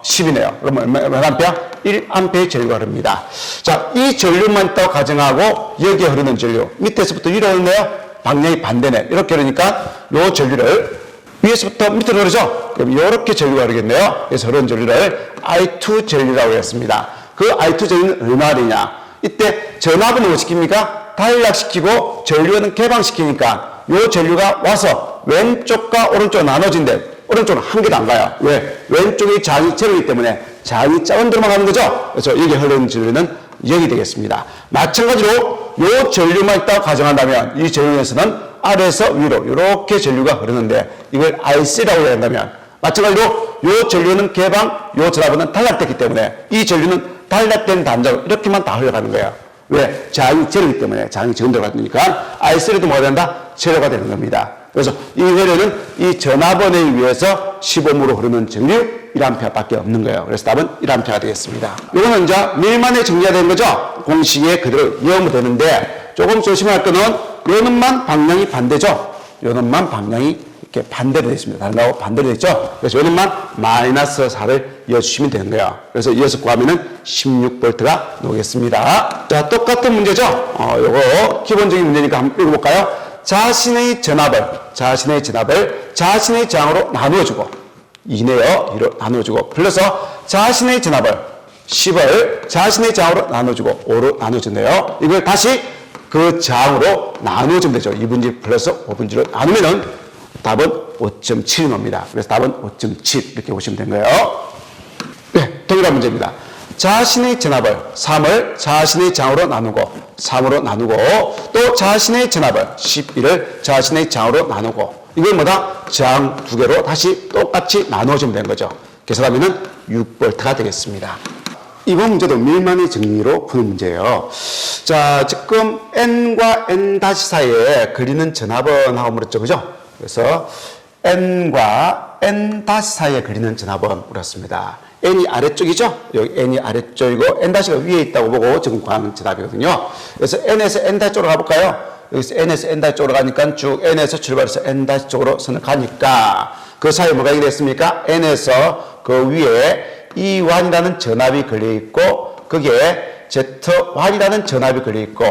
10이네요. 그러면 몇 암페어? 1암페어의 전류가 흐릅니다. 자, 이 전류만 있다고 가정하고 여기에 흐르는 전류 밑에서부터 위로 흐르네요. 방향이 반대네. 이렇게 흐르니까 요 전류를 위에서부터 밑으로 흐르죠? 그럼 이렇게 전류가 흐르겠네요. 그래서 흐르는 전류를 I2 전류라고 했습니다. 그 I2 전류는 얼마나 되냐? 이때 전압은 뭐 시킵니까? 단락시키고 전류는 개방시키니까 이 전류가 와서 왼쪽과 오른쪽 나눠진대. 오른쪽은 한 개도 안 가요. 왜? 왼쪽이 장이 제로이기 때문에 장이 작은 데로만 가는 거죠? 그래서 여기 흐르는 전류는 0이 되겠습니다. 마찬가지로 이 전류만 있다고 가정한다면 이 전류에서는 아래에서 위로 이렇게 전류가 흐르는데 이걸 IC라고 한다면 마찬가지로 이 전류는 개방, 이 전압은 단락됐기 때문에 이 전류는 단락된 단자로 이렇게만 다 흘러가는 거예요. 왜? 장이 제로이기 때문에 장이 지금 들어갔으니까 IC로도 뭐가 된다? 제로가 되는 겁니다. 그래서 이 회로는 이 전압원에 의해서 15므로 흐르는 전류 1A밖에 없는 거예요. 그래서 답은 1A가 되겠습니다. 이거는 이제 밀만에 정리가 되는 거죠. 공식에 그대로 이해하면 되는데 조금 조심할 거는 요 놈만 방향이 반대죠. 요 놈만 방향이 이렇게 반대로 되어 있습니다. 다른 거하고 반대로 되어 있죠. 그래서 요 놈만 마이너스 4를 이어주시면 되는 거예요. 그래서 이어서 구하면은 16V가 나오겠습니다. 자, 똑같은 문제죠. 요거 기본적인 문제니까 한번 읽어볼까요? 자신의 전압을 자신의 저항으로 나누어주고 2네요. 2로 나누어주고 플러스 자신의 전압을 10을 자신의 저항으로 나누어주고 5로 나누어주네요. 이걸 다시 그 저항으로 나누어주면 되죠. 2분지 플러스 5분지로 나누면은 답은 5.7이 나옵니다. 그래서 답은 5.7 이렇게 보시면 되는 거예요. 네, 동일한 문제입니다. 자신의 전압을 3을 자신의 저항으로 나누고 3으로 나누고 또 자신의 전압을 11을 자신의 저항으로 나누고 이걸 뭐다? 저항 두 개로 다시 똑같이 나누어주면 되는 거죠. 계산하면은 6V가 되겠습니다. 이번 문제도 밀만의 정리로 푸는 문제예요. 자, 지금 n과 n 다시 사이에 그리는 전압은 하고 물었죠. 그죠? 그래서 n과 n 다시 사이에 그리는 전압은 물었습니다. n이 아래쪽이죠? 여기 n이 아래쪽이고 n 다시가 위에 있다고 보고 지금 구하는 전압이거든요. 그래서 n에서 n 다시 쪽으로 가볼까요? 여기서 n에서 n 다시 쪽으로 가니까 쭉 n에서 출발해서 n 다시 쪽으로 선을 가니까 그 사이에 뭐가 있겠습니까? n에서 그 위에 E1이라는 전압이 걸려있고 거기에 Z1이라는 전압이 걸려있고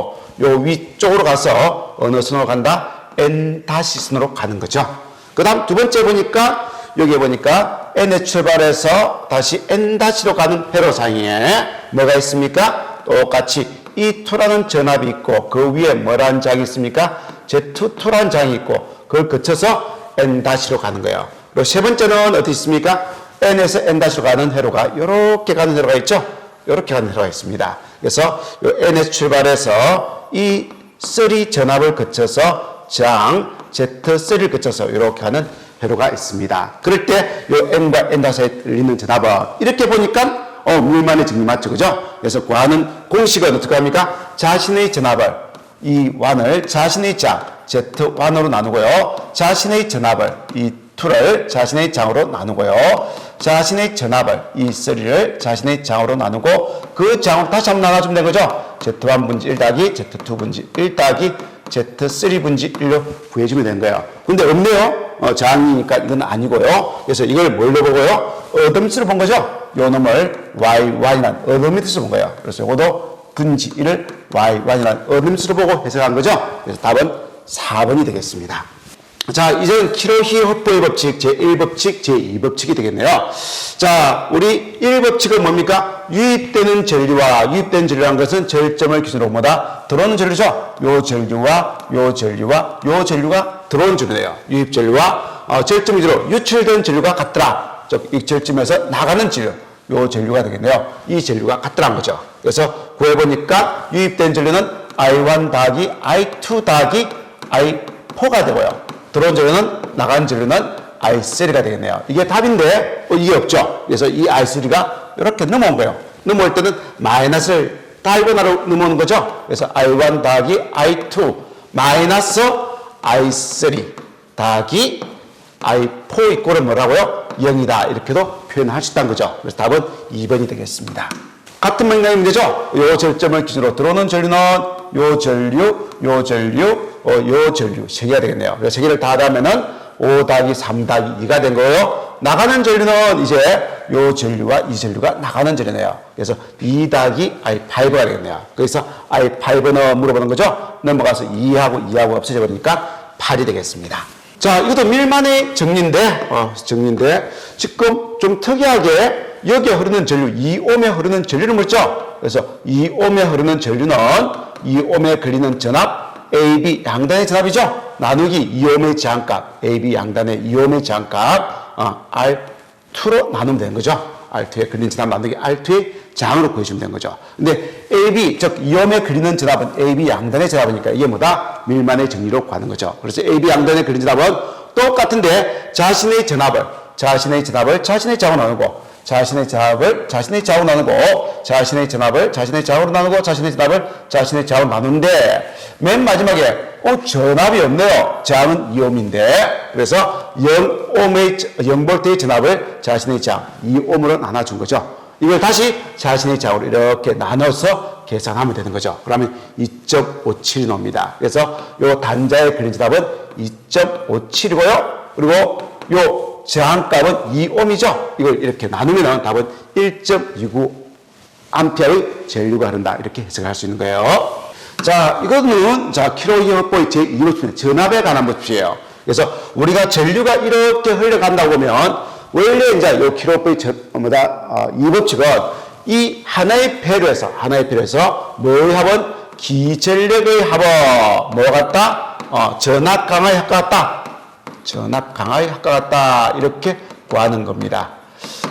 요 위쪽으로 가서 어느 선으로 간다? N 다시 선으로 가는 거죠. 그 다음 두 번째 보니까 여기에 보니까 N에 출발해서 다시 N 다시로 가는 회로상에 뭐가 있습니까? 똑같이 E2라는 전압이 있고 그 위에 뭐라는 장이 있습니까? Z2라는 장이 있고 그걸 거쳐서 N 다시로 가는 거예요. 그리고 세 번째는 어디 있습니까? N에서 N 다시로 가는 회로가 이렇게 가는 회로가 있죠? 이렇게 가는 회로가 있습니다. 그래서 N에서 출발해서 이 3 전압을 거쳐서 장 Z3를 거쳐서 이렇게 하는 회로가 있습니다. 그럴 때 이 N과 N 다시에 있는 전압은 이렇게 보니까 밀만의 정리 맞죠? 그죠? 그래서 구하는 공식은 어떻게 합니까? 자신의 전압을 E1을 자신의 장 Z1으로 나누고요. 자신의 전압을 E2를 자신의 장으로 나누고요. 자신의 전압을 E3를 자신의 장으로 나누고 그 장으로 다시 한번 나눠주면 되는 거죠. Z1분지 1 더하기 Z2분지 1 더하기 Z3분지 1로 구해주면 되는 거예요. 근데 없네요. 장이니까 이건 아니고요. 그래서 이걸 뭘로 보고요? 어드미터로 본 거죠. 요 놈을 Y1이라는 어드미터로 본 거예요. 그래서 이것도 분지 1을 Y1이라는 어드미터로 보고 해석한 거죠. 그래서 답은 4번이 되겠습니다. 자, 이제는 키로히 헛보의 법칙, 제1법칙, 제2법칙이 되겠네요. 자, 우리 1법칙은 뭡니까? 유입되는 전류와 유입된 전류라는 것은 절점을 기준으로 뭐다? 들어오는 전류죠? 요 전류와 요 전류와 요 전류가 들어오는 전류네요. 유입 전류와 절점 기준으로 유출된 전류가 같더라. 즉, 이 절점에서 나가는 전류. 요 전류가 되겠네요. 이 전류가 같더라는 거죠. 그래서 구해보니까 유입된 전류는 I1 더하기 I2 더하기 I4가 되고요. 들어온 전류는 나간 전류는 I3가 되겠네요. 이게 답인데 이게 없죠. 그래서 이 I3가 이렇게 넘어온 거예요. 넘어올 때는 마이너스를 달고 넘어오는 거죠. 그래서 I1 더하기 I2 마이너스 I3 더하기 I4 이꼴은 뭐라고요? 0이다. 이렇게도 표현할 수 있다는 거죠. 그래서 답은 2번이 되겠습니다. 같은 맥락의 문제죠. 요 절점을 기준으로 들어오는 전류는 요 전류, 요 전류, 요 전류 세 개가 되겠네요. 그래서 세 개를 다 하면은 5 더하기 3 더하기 2가 된 거예요. 나가는 전류는 이제 요 전류와 이 전류가 나가는 전류네요. 그래서 2 더하기 I5가 되겠네요. 그래서 I5는 물어보는 거죠. 넘어가서 2하고 없어져 버리니까 8이 되겠습니다. 자, 이것도 밀만의 정리인데, 지금 좀 특이하게 여기에 흐르는 전류, 2옴에 흐르는 전류를 묻죠. 그래서 2옴에 흐르는 전류는 2옴에 걸리는 전압, AB 양단의 전압이죠. 나누기 2옴의 제한값, AB 양단의 2옴의 제한값, R2로 나누면 되는 거죠. R2에 걸리는 전압 나누기 R2의 장으로 구해주면 되는 거죠. 근데 AB, 즉 2옴에 걸리는 전압은 AB 양단의 전압이니까 이게 뭐다? 밀만의 정리로 구하는 거죠. 그래서 AB 양단에 걸리는 전압은 똑같은데 자신의 전압을 자신의 장으로 나누고 자신의 전압을 자신의 장으로 나누고 자신의 전압을 자신의 장으로 나누고 자신의 전압을 자신의 장으로 나누는데 맨 마지막에 전압이 없네요. 장은 2옴인데 그래서 0볼트의 전압을 자신의 장 2옴으로 나눠준 거죠. 이걸 다시 자신의 장으로 이렇게 나눠서 계산하면 되는 거죠. 그러면 2.57이 나옵니다. 그래서 요 단자에 걸린 전압은 2.57이고요. 그리고 요 제한값은 2옴이죠. 이걸 이렇게 나누면 답은 1.29 암페어의 전류가 흐른다. 이렇게 해석할 수 있는 거예요. 자, 이거는 킬로이어보의 제2법칙입니다. 전압에 관한 법칙이에요. 그래서 우리가 전류가 이렇게 흘러간다고 보면 원래 이제 요 킬로이어보의 이 법칙은 이 하나의 배로에서 뭐의 합은 기전력의 합은 뭐 같다? 전압 강화의 합과 같다. 전압 강화의 합과 같다. 이렇게 구하는 겁니다.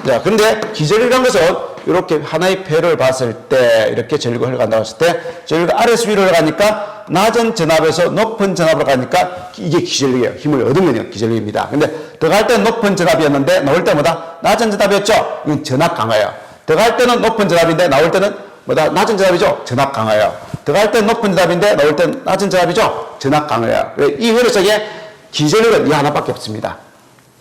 자, 그런데 기전력이라는 것은 이렇게 하나의 배를 봤을 때 이렇게 전류가 흘러간다고 했을 때 전류가 아래에서 위로 흘러가니까 낮은 전압에서 높은 전압으로 가니까 이게 기전력이에요. 힘을 얻으면 기전력입니다. 근데 들어갈 때는 높은 전압이었는데 나올 때마다 낮은 전압이었죠. 이건 전압 강화예요. 들어갈 때는 높은 전압인데 나올 때는 낮은 전압이죠. 전압 강화예요. 들어갈 때는 높은 전압인데 나올 때는 낮은 전압이죠. 전압 강화예요. 이 회로 속에 기전력은 이 하나밖에 없습니다.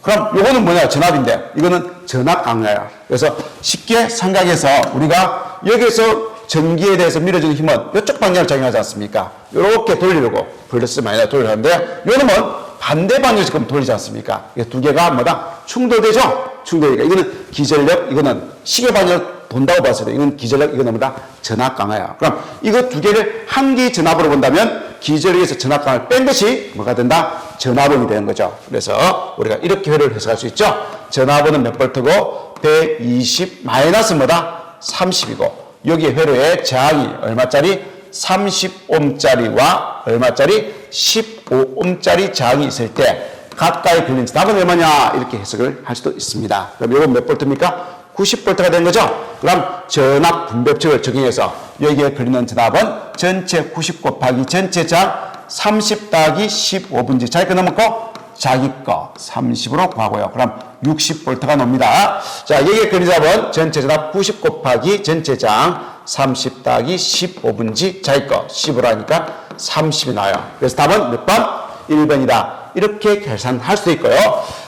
그럼 요거는 뭐냐? 전압인데 이거는 전압 강화예요. 그래서 쉽게 생각해서 우리가 여기서 전기에 대해서 밀어주는 힘은 이쪽 방향을 작용하지 않습니까? 이렇게 돌리려고 플러스 마이너스 돌리는데 요놈은 반대 방향으로 지금 돌리지 않습니까? 이 두 개가 충돌되죠? 충돌이니까 이거는 기전력, 이거는 시계 방향으로 본다고 봤을 때 이건 기전력, 이거는 전압 강화야. 그럼 이거 두 개를 한 개의 전압으로 본다면 기전력에서 전압 강화를 뺀 것이 뭐가 된다? 전압원이 되는 거죠. 그래서 우리가 이렇게 회로를 해석할 수 있죠. 전압원은 몇 볼트고 120 마이너스 30이고 여기에 회로의 저항이 얼마짜리? 30옴짜리와 얼마짜리? 15옴짜리 저항이 있을 때 가까이 걸린 전압은 얼마냐? 이렇게 해석을 할 수도 있습니다. 그럼 이건 몇 볼트입니까? 90볼트가 되는 거죠. 그럼 전압 분배법칙을 적용해서 여기에 걸리는 전압은 전체 90 곱하기 전체 장 30 더하기 15분지 자기 거 넘었고 자기 거 30으로 구하고요. 그럼 60볼트가 나옵니다. 자, 여기에 걸린 전압은 전체 전압 90 곱하기 전체 장 30 더하기 15분지 자기 거 10으로 하니까 30이 나와요. 그래서 답은 몇 번? 1번이다. 이렇게 계산할 수도 있고요.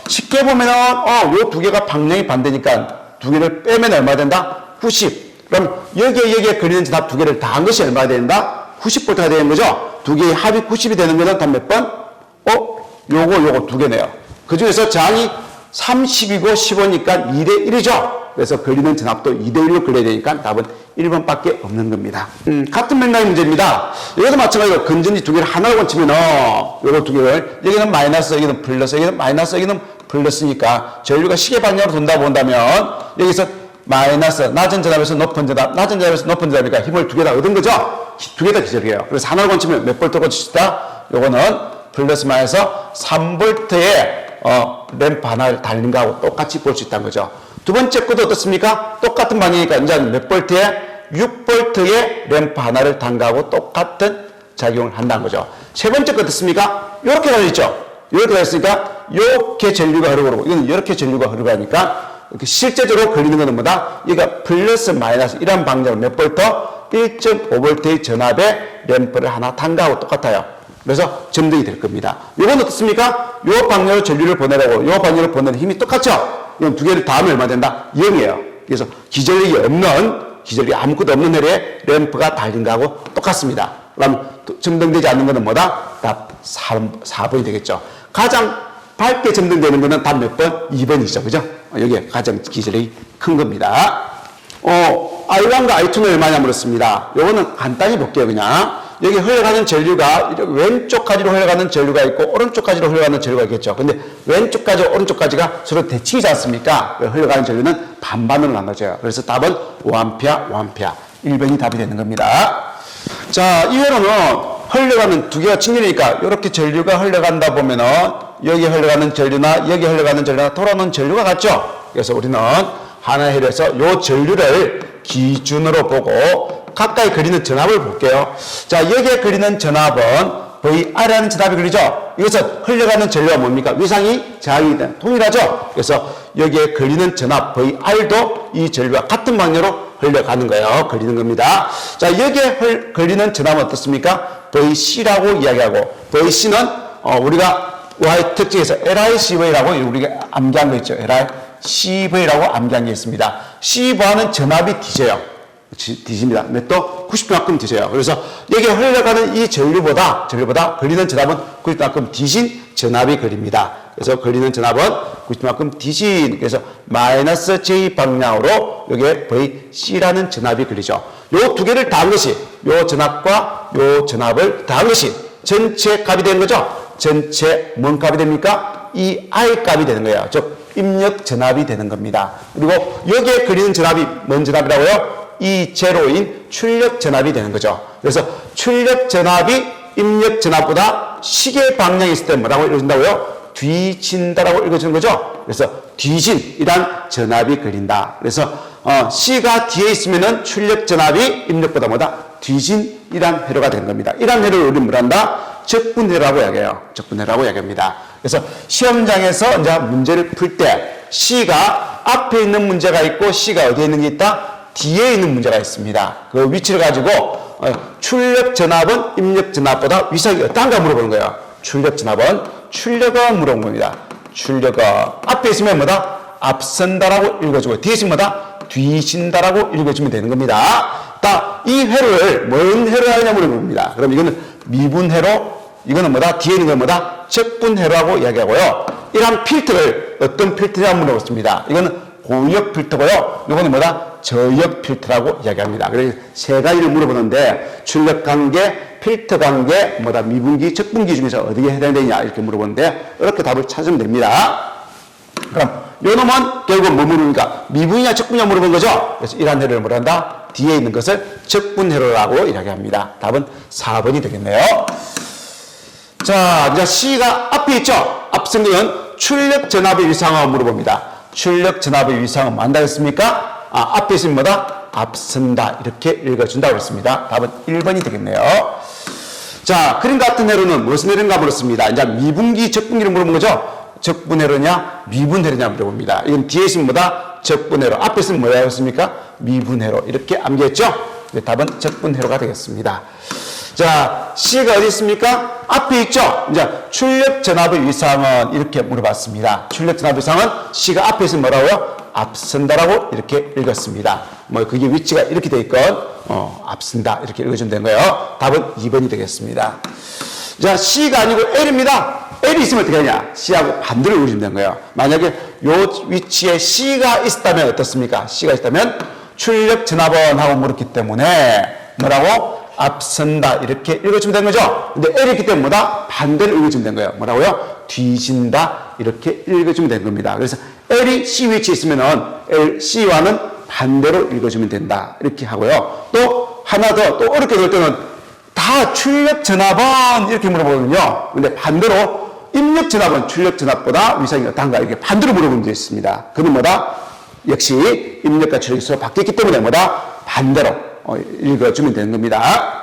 쉽게 보면은 요 두 개가 방향이 반대니까 두 개를 빼면 얼마 된다? 90. 그럼 여기에 걸리는 전압 두 개를 다 한 것이 얼마 된다? 90볼트가 되는 거죠. 두 개의 합이 90이 되는 거는 답 몇 번? 요거 두 개네요. 그 중에서 저항이 30이고 15니까 2대 1이죠. 그래서 걸리는 전압도 2대 1로 걸려야 되니까 답은 1번밖에 없는 겁니다. 같은 맥락의 문제입니다. 여기도 마찬가지로 건전지 두 개를 하나로 건치면은 요거 두 개를 여기는 마이너스, 여기는 플러스, 여기는 마이너스, 여기는 플러스니까 전류가 시계 방향으로 돈다고 본다면 여기서 마이너스 낮은 전압에서 높은 전압, 낮은 전압에서 높은 전압이니까 힘을 두 개 다 얻은 거죠. 두 개 다 기절이에요. 그래서 하나로 건치면 몇 볼트 거치시다? 요거는 플러스 마이너스 3볼트의 램프 하나를 달린 거하고 똑같이 볼 수 있다는 거죠. 두 번째 것도 어떻습니까? 똑같은 방향이니까 이제 몇 볼트에 6볼트의 램프 하나를 단 거하고 똑같은 작용을 한다는 거죠. 세 번째 거 어떻습니까? 이렇게 달려있죠. 이렇게 달려있으니까 이렇게 전류가 흐르고 이건 이렇게 전류가 흐르고 하니까 실제적으로 걸리는 것은 뭐다? 얘가 플러스 마이너스 이런 방향으로 몇 볼트? 1.5볼트의 전압의 램프를 하나 단 거하고 똑같아요. 그래서 점등이 될 겁니다. 이건 어떻습니까? 요 방향으로 전류를 보내라고 요 방향으로 보내는 힘이 똑같죠? 이건 두 개를 다 하면 얼마 된다? 0이에요. 그래서 기절력이 아무것도 없는 헬에 램프가 달린 거하고 똑같습니다. 그럼 점등되지 않는 것은 뭐다? 답 4번이 되겠죠. 가장 밝게 점등되는 것은 답 몇 번? 2번이죠. 그죠? 여기에 가장 기절력이 큰 겁니다. I1과 I2는 얼마냐 물었습니다. 요거는 간단히 볼게요, 그냥. 여기 흘러가는 전류가 왼쪽 가지로 흘러가는 전류가 있고 오른쪽 가지로 흘러가는 전류가 있겠죠. 근데 왼쪽까지 오른쪽까지가 서로 대칭이지 않습니까? 흘러가는 전류는 반반으로 나눠져요. 그래서 답은 5A, 5A. 1번이 답이 되는 겁니다. 자, 이외로는 흘러가는 두 개가 직렬이니까 이렇게 전류가 흘러간다 보면은 여기 흘러가는 전류나 여기 흘러가는 전류나 돌아오는 전류가 같죠. 그래서 우리는 하나의 헬에서 이 전류를 기준으로 보고 가까이 그리는 전압을 볼게요. 자, 여기에 그리는 전압은 VR이라는 전압이 그리죠. 이것은 흘러가는 전류가 뭡니까? 위상이 저항이 동일하죠. 그래서 여기에 그리는 전압 VR도 이 전류와 같은 방향으로 흘러가는 거예요. 그리는 겁니다. 자, 여기에 그리는 전압은 어떻습니까? VC라고 이야기하고 VC는 우리가 Y 특징에서 LICV라고 우리가 암기한 거 있죠. LICV라고 암기한 게 있습니다. C바는 전압이 뒤져요. 뒤집니다. 몇 도? 90도만큼 뒤져요. 그래서 여기에 흘러가는 이 전류보다 걸리는 전압은 90도만큼 뒤진 전압이 걸립니다. 그래서 걸리는 전압은 90도만큼 뒤진, 그래서 마이너스 J 방향으로 여기에 VC라는 전압이 걸리죠. 요 두 개를 더한 것이, 요 전압과 요 전압을 더한 것이 전체 값이 되는 거죠. 전체 뭔 값이 됩니까? 이 I 값이 되는 거예요. 즉, 입력 전압이 되는 겁니다. 그리고 여기에 그리는 전압이 뭔 전압이라고요? 이 제로인 출력 전압이 되는 거죠. 그래서 출력 전압이 입력 전압보다 시계 방향이 있을 때 뭐라고 읽어준다고요? 뒤진다라고 읽어주는 거죠. 그래서 뒤진이란 전압이 걸린다. 그래서 C가 뒤에 있으면은 출력 전압이 입력보다 뭐다? 뒤진이란 회로가 되는 겁니다. 이란 회로를 우리는 뭐란다? 적분회로라고 이야기해요. 적분회로라고 이야기합니다. 그래서 시험장에서 이제 문제를 풀 때 C가 앞에 있는 문제가 있고 C가 어디에 있는 게 있다? 뒤에 있는 문제가 있습니다. 그 위치를 가지고 출력 전압은 입력 전압보다 위상이 어떤가 물어보는 거예요. 출력 전압은 출력을 물어본 겁니다. 출력은 앞에 있으면 뭐다? 앞선다라고 읽어주고 뒤에 있으면 뭐다? 뒤진다라고 읽어주면 되는 겁니다. 이 회로를 뭔 회로를 하느냐 물어봅니다. 그럼 이거는 미분회로, 이거는 뭐다? 뒤에 있는 건 뭐다? 적분회로라고 이야기하고요. 이런 필터를 어떤 필터냐고 물어봤습니다. 이거는 고역 필터고요. 이거는 뭐다? 저역 필터라고 이야기합니다. 그래서 세 가지를 물어보는데 출력 관계, 필터 관계, 뭐다? 미분기, 적분기 중에서 어디에 해당되느냐 이렇게 물어보는데 이렇게 답을 찾으면 됩니다. 그럼 요 놈은 결국 뭐 물으니까 미분이냐 적분이냐 물어본 거죠. 그래서 이러한 회로를 뭐란다? 뒤에 있는 것을 적분회로라고 이야기합니다. 답은 4번이 되겠네요. 자, 이제 C가 앞에 있죠. 앞선 거는 출력 전압의 위상을 물어봅니다. 출력 전압의 위상은 뭐한다 했습니까? 앞에 있으면 뭐다? 앞선다. 이렇게 읽어준다고 했습니다. 답은 1번이 되겠네요. 자, 그림 같은 회로는 무슨 회로인가 물었습니다. 이제 미분기, 적분기를 물어본 거죠. 적분회로냐, 미분회로냐 물어봅니다. 이건 뒤에 있으면 뭐다? 적분회로. 앞에 있으면 뭐라고 했습니까? 미분회로. 이렇게 암기했죠? 답은 적분회로가 되겠습니다. 자, C가 어디 있습니까? 앞에 있죠? 이제 출력 전압의 위상은 이렇게 물어봤습니다. 출력 전압의 위상은 C가 앞에 있으면 뭐라고요? 앞선다라고 이렇게 읽었습니다. 그게 위치가 이렇게 돼 있건, 앞선다. 이렇게 읽어주면 되는 거예요. 답은 2번이 되겠습니다. 자, C가 아니고 L입니다. L이 있으면 어떻게 하냐? C하고 반대로 읽어주면 되는 거예요. 만약에 요 위치에 C가 있다면 어떻습니까? C가 있다면 출력 전화번하고 물었기 때문에 뭐라고? 앞선다 이렇게 읽어주면 되는 거죠. 근데 L이 있기 때문에 뭐다? 반대로 읽어주면 되는 거예요. 뭐라고요? 뒤진다 이렇게 읽어주면 되는 겁니다. 그래서 L이 C 위치에 있으면은 L, C와는 반대로 읽어주면 된다 이렇게 하고요. 또 하나 더 또 어렵게 될 때는 다 출력 전화번 이렇게 물어보거든요. 근데 반대로 입력 전화번 출력 전화보다 위상이 어떤가 이렇게 반대로 물어보는 게 있습니다. 그는 뭐다? 역시 입력과 출력이 서로 바뀌었기 때문에 뭐다? 반대로 읽어주면 되는 겁니다.